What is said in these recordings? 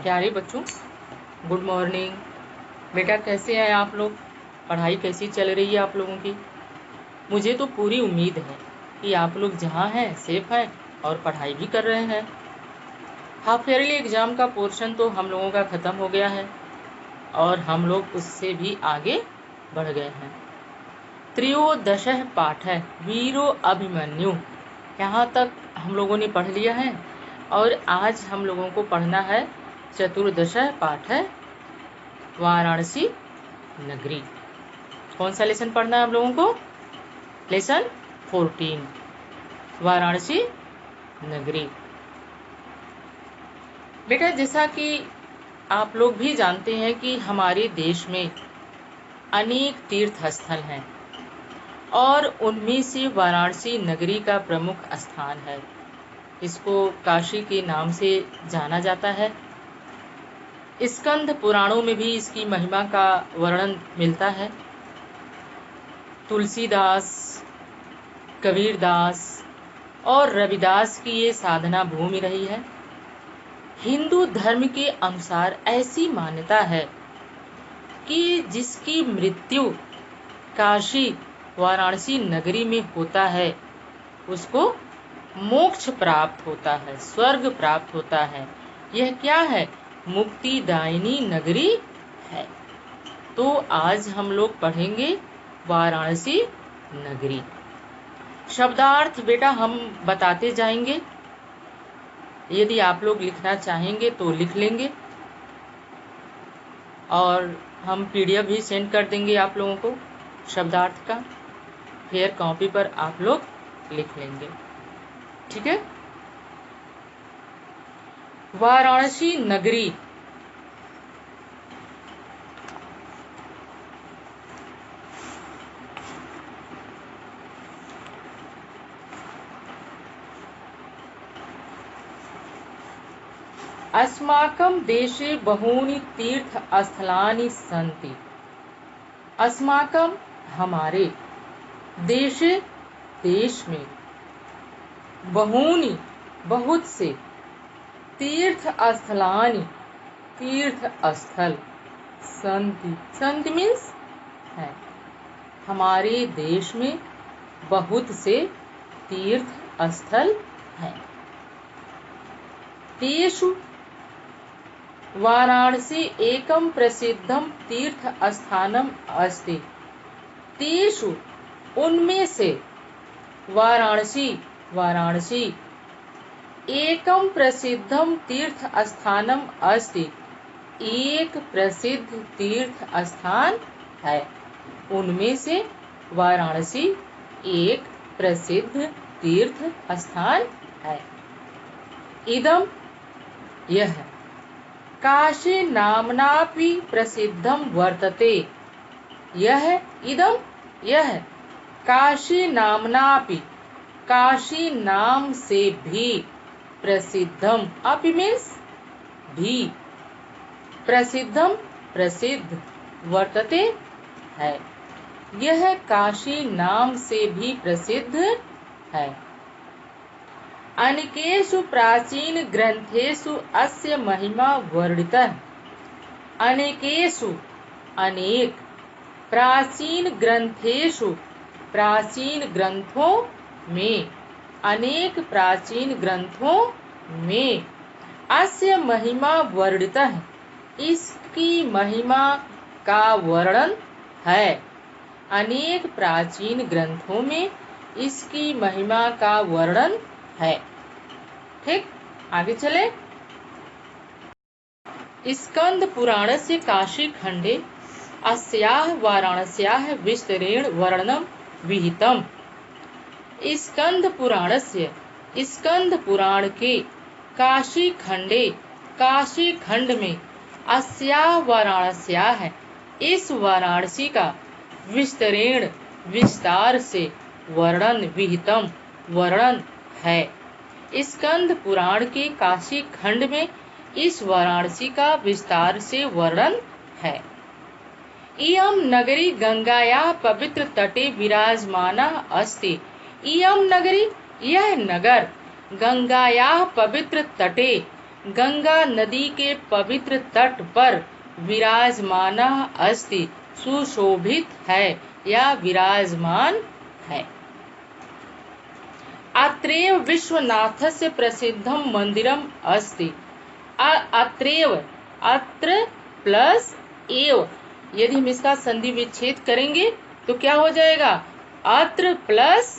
प्यारे बच्चों, good morning. बेटा कैसे हैं आप लोग? पढ़ाई कैसी चल रही है आप लोगों की? मुझे तो पूरी उम्मीद है कि आप लोग जहाँ हैं सेफ हैं और पढ़ाई भी कर रहे हैं। हाफ ईयरली एग्ज़ाम का पोर्शन तो हम लोगों का ख़त्म हो गया है और हम लोग उससे भी आगे बढ़ गए हैं। त्रयोदशः पाठः वीरो अभिमन्यु, यहाँ तक हम लोगों ने पढ़ लिया है और आज हम लोगों को पढ़ना है चतुर्दशः पाठः वाराणसी नगरी। कौन सा लेसन पढ़ना है आप लोगों को? लेसन 14, वाराणसी नगरी। बेटा जैसा कि आप लोग भी जानते हैं कि हमारे देश में अनेक तीर्थ स्थल हैं और उनमें से वाराणसी नगरी का प्रमुख स्थान है। इसको काशी के नाम से जाना जाता है। स्कंद पुराणों में भी इसकी महिमा का वर्णन मिलता है। तुलसीदास, कबीरदास और रविदास की ये साधना भूमि रही है। हिंदू धर्म के अनुसार ऐसी मान्यता है कि जिसकी मृत्यु काशी वाराणसी नगरी में होता है उसको मोक्ष प्राप्त होता है, स्वर्ग प्राप्त होता है। यह क्या है? मुक्तिदायिनी नगरी है। तो आज हम लोग पढ़ेंगे वाराणसी नगरी। शब्दार्थ बेटा हम बताते जाएंगे। यदि आप लोग लिखना चाहेंगे तो लिख लेंगे और हम पीडीएफ भी सेंड कर देंगे आप लोगों को शब्दार्थ का। फिर कॉपी पर आप लोग लिख लेंगे, ठीक है। वाराणसी नगरी अस्माकं देशे बहूनि तीर्थस्थलानि सन्ति। अस्माकं हमारे, देशे देश में, बहूनि बहुत से, तीर्थस्थलानि तीर्थ स्थल, सन्ति सन्ति मीन्स है। हमारे देश में बहुत से तीर्थ स्थल हैं। तेषु वाराणसी एकम प्रसिद्धम तीर्थ स्थानम अस्ति। तेषु उनमें से, वाराणसी एकम प्रसिद्धम तीर्थ स्थानम अस्ति, एक प्रसिद्ध तीर्थ स्थान है। उनमें से वाराणसी एक प्रसिद्ध तीर्थ स्थान है। इदम यह, काशी नामनापि प्रसिद्धम वर्तते। यह इदम यह, काशी नामनापि काशी नाम से भी, प्रसिद्धम अपि मीन्स भी, प्रसिद्धम प्रसिद्ध, वर्तते है। यह काशी नाम से भी प्रसिद्ध है। अनेकेषु प्राचीन ग्रंथेषु अस्य महिमा वर्णितः। अनेकेषु अनेक, प्राचीन ग्रंथेषु प्राचीन ग्रंथों में, अनेक प्राचीन ग्रंथों में, अस्य महिमा वर्णितः इसकी महिमा का वर्णन है। अनेक प्राचीन ग्रंथों में इसकी महिमा का वर्णन है। ठीक, आगे चले। स्कंद पुराणस्य काशी खंडे अस्याः वाराणस्याः विस्तरेण वर्णनम विहितम। स्कंद पुराणस्य, स्कंद पुराण के काशी खंडे, काशी खंड में, अस्याः वाराणस्याः इस वाराणसी का, विस्तरेण विस्तार से, वर्णन विहितम वर्णन है। स्कंद पुराण के काशी खंड में इस वाराणसी का विस्तार से वर्णन है। इयं नगरी गंगायाः पवित्र तटे विराजमाना अस्ति। इयं नगरी, यह नगर, गंगायाः पवित्र तटे, गंगा नदी के पवित्र तट पर विराजमाना अस्ति, सुशोभित है या विराजमान है। अत्रैव विश्वनाथस्य प्रसिद्धम मंदिरम अस्ति। अत्रैव, अत्र प्लस एव, यदि हम इसका संधि विच्छेद करेंगे तो क्या हो जाएगा? अत्र प्लस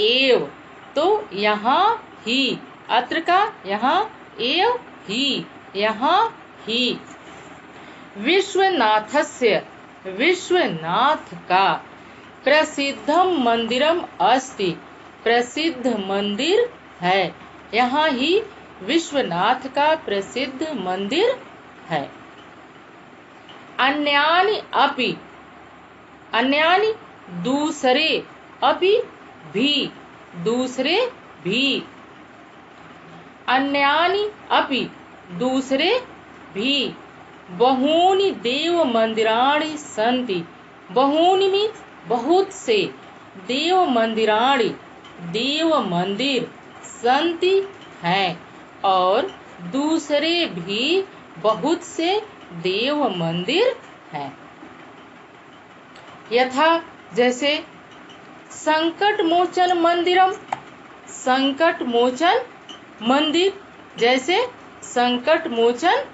एव, तो यहाँ ही, अत्र का यहाँ, एव ही, यहाँ ही। विश्वनाथस्य, विश्वनाथ का, प्रसिद्धम मंदिरम अस्ति, प्रसिद्ध मंदिर है, यहाँ ही विश्वनाथ का प्रसिद्ध मंदिर है। अन्यानि अपि, अन्यानि दूसरे, अपि भी, दूसरे भी, अन्यानि अपि दूसरे भी, बहूनि देव मंदिराणि सन्ति, बहूनि मीन्स बहुत से, देव मंदिराणि देव मंदिर, सन्ति हैं, और दूसरे भी बहुत से देव मंदिर हैं। यथा जैसे संकट मोचन मंदिरम, संकट मोचन मंदिर, जैसे संकट मोचन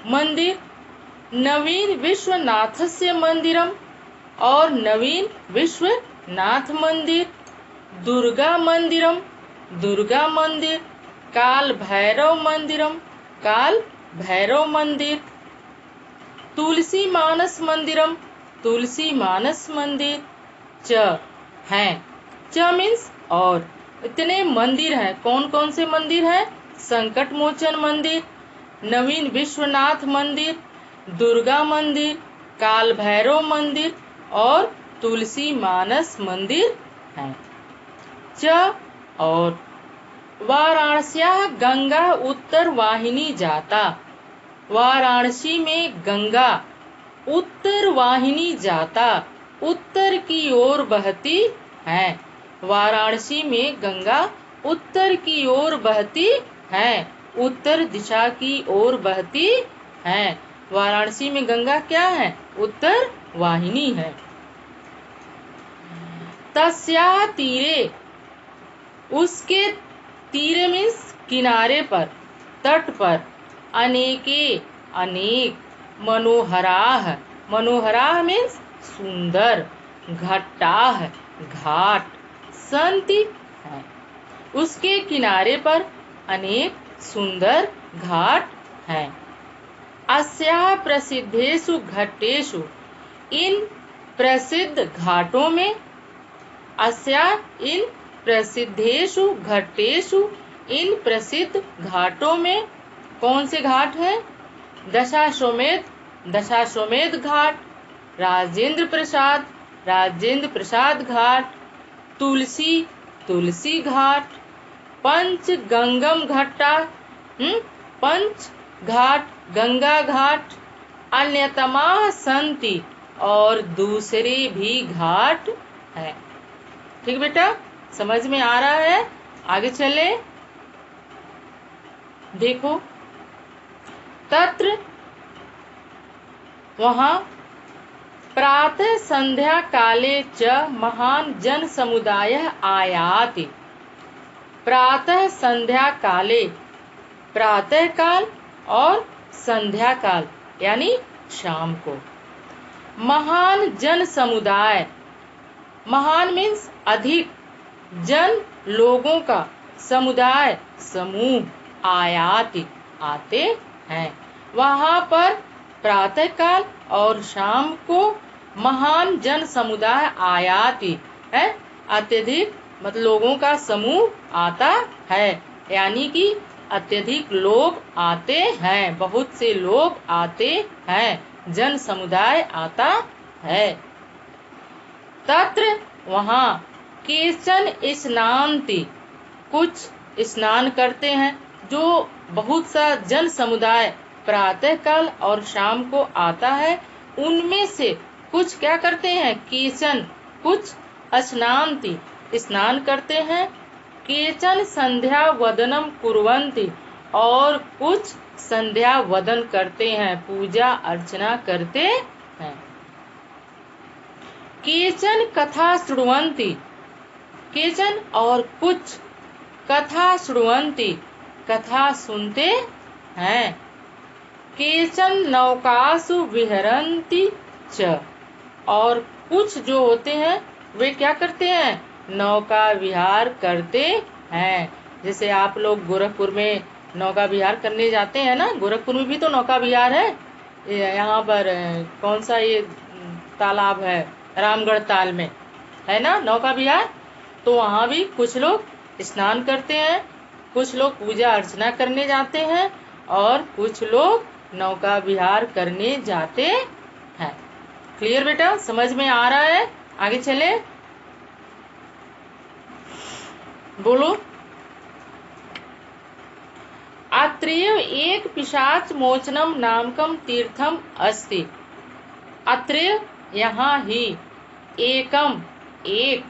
मंदिर। नवीन विश्वनाथस्य मंदिरम, और नवीन विश्वनाथ मंदिर। दुर्गा मंदिरम, दुर्गा मंदिर। काल भैरव मंदिरम, काल भैरव मंदिर। तुलसी मानस मंदिरम, तुलसी मानस मंदिर। च है, च मीन्स और, इतने मंदिर हैं। कौन कौन से मंदिर हैं? संकट मोचन मंदिर, नवीन विश्वनाथ मंदिर, दुर्गा मंदिर, काल भैरव मंदिर और तुलसी मानस मंदिर हैं। च और वाराणस्याः गंगा उत्तर वाहिनी जाता, वाराणसी में गंगा उत्तर वाहिनी जाता, उत्तर की ओर बहती है। वाराणसी में गंगा उत्तर की ओर बहती है, उत्तर दिशा की ओर बहती है। वाराणसी में गंगा क्या है? उत्तर वाहिनी है। तस्याः तीरे, उसके तीरे मीन्स किनारे पर, तट पर, अनेके अनेक, मनोहराः, मनोहराः मीन्स सुंदर, घट्टाः घाट, सन्ति है, उसके किनारे पर अनेक सुंदर घाट हैं। अस्याः प्रसिद्धेषु घट्टेषु, इन प्रसिद्ध घाटों में, अस्याः इन प्रसिद्धेषु घट्टेषु, इन प्रसिद्ध घाटों में, कौन से घाट हैं? दशाश्वमेध, दशाश्वमेध घाट, राजेंद्र प्रसाद, राजेंद्र प्रसाद घाट, तुलसी, तुलसी घाट, पंचगंगम घट्टा, पंच घाट, गंगा घाट, अन्यतमा संति, और दूसरे भी घाट है। ठीक बेटा, समझ में आ रहा है? आगे चले, देखो, तत्र वहाँ प्रातः संध्या काले च महान जन समुदाय आयाति। प्रातः संध्या काले, प्रातः काल और संध्या काल यानी शाम को, महान जन समुदाय, महान मीन्स अधिक, जन लोगों का, समुदाय समूह, आयाति आते हैं। वहाँ पर प्रातः काल और शाम को महान जन समुदाय आयाति है, अत्यधिक मतलब लोगों का समूह आता है, यानी कि अत्यधिक लोग आते हैं, बहुत से लोग आते हैं, जन समुदाय आता है। तत्र वहाँ केचन स्नान्ति, कुछ स्नान करते हैं, जो बहुत सा जन समुदाय प्रातः काल और शाम को आता है, उनमें से कुछ क्या करते हैं? केचन, कुछ स्नान्ति, स्नान करते हैं। केचन संध्या वदनम कुर्वन्ति, और कुछ संध्या वदन करते हैं, पूजा अर्चना करते हैं। केचन कथा शृण्वन्ति, केचन और कुछ, कथा शृण्वन्ति कथा सुनते हैं। केचन नौकासु विहरन्ति च, और कुछ जो होते हैं वे क्या करते हैं, नौका विहार करते हैं। जैसे आप लोग गोरखपुर में नौका विहार करने जाते हैं ना, गोरखपुर में भी तो नौका विहार है। यहाँ पर कौन सा ये तालाब है, रामगढ़ ताल में है ना नौका विहार। तो वहाँ भी कुछ लोग स्नान करते हैं, कुछ लोग पूजा अर्चना करने जाते हैं और कुछ लोग नौका विहार करने जाते हैं। क्लियर बेटा, समझ में आ रहा है? आगे चले, बोलो। अत्रैव एक पिशाच मोचनम नामकम तीर्थम अस्ति। अत्रैव यहाँ ही, एकम एक,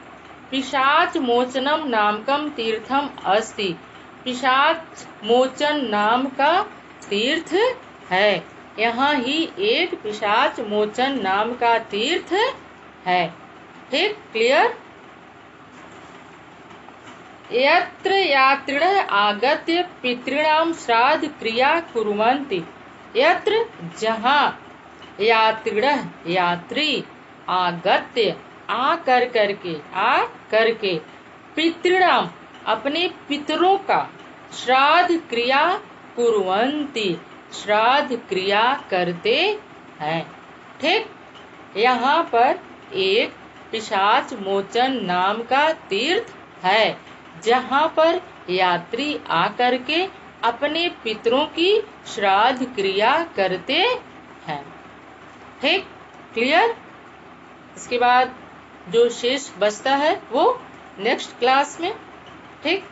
पिशाच मोचनम नामकम तीर्थम अस्ति, पिशाच मोचन नाम का तीर्थ है। यहाँ ही एक पिशाच मोचन नाम का तीर्थ है। ठीक, क्लियर। यत्र यात्रिणः आगत्य पितॄणां श्राद्ध क्रिया कुर्वन्ति। यत्र जहाँ, यात्रिणः यात्री, आगत्य आकर करके, पितॄणां अपने पितरों का, श्राद्ध क्रिया कुर्वन्ति श्राद्ध क्रिया करते हैं। ठीक, यहाँ पर एक पिशाच मोचन नाम का तीर्थ है जहाँ पर यात्री आकर के अपने पितरों की श्राद्ध क्रिया करते हैं। ठीक, क्लियर। इसके बाद जो शेष बचता है वो नेक्स्ट क्लास में। ठीक।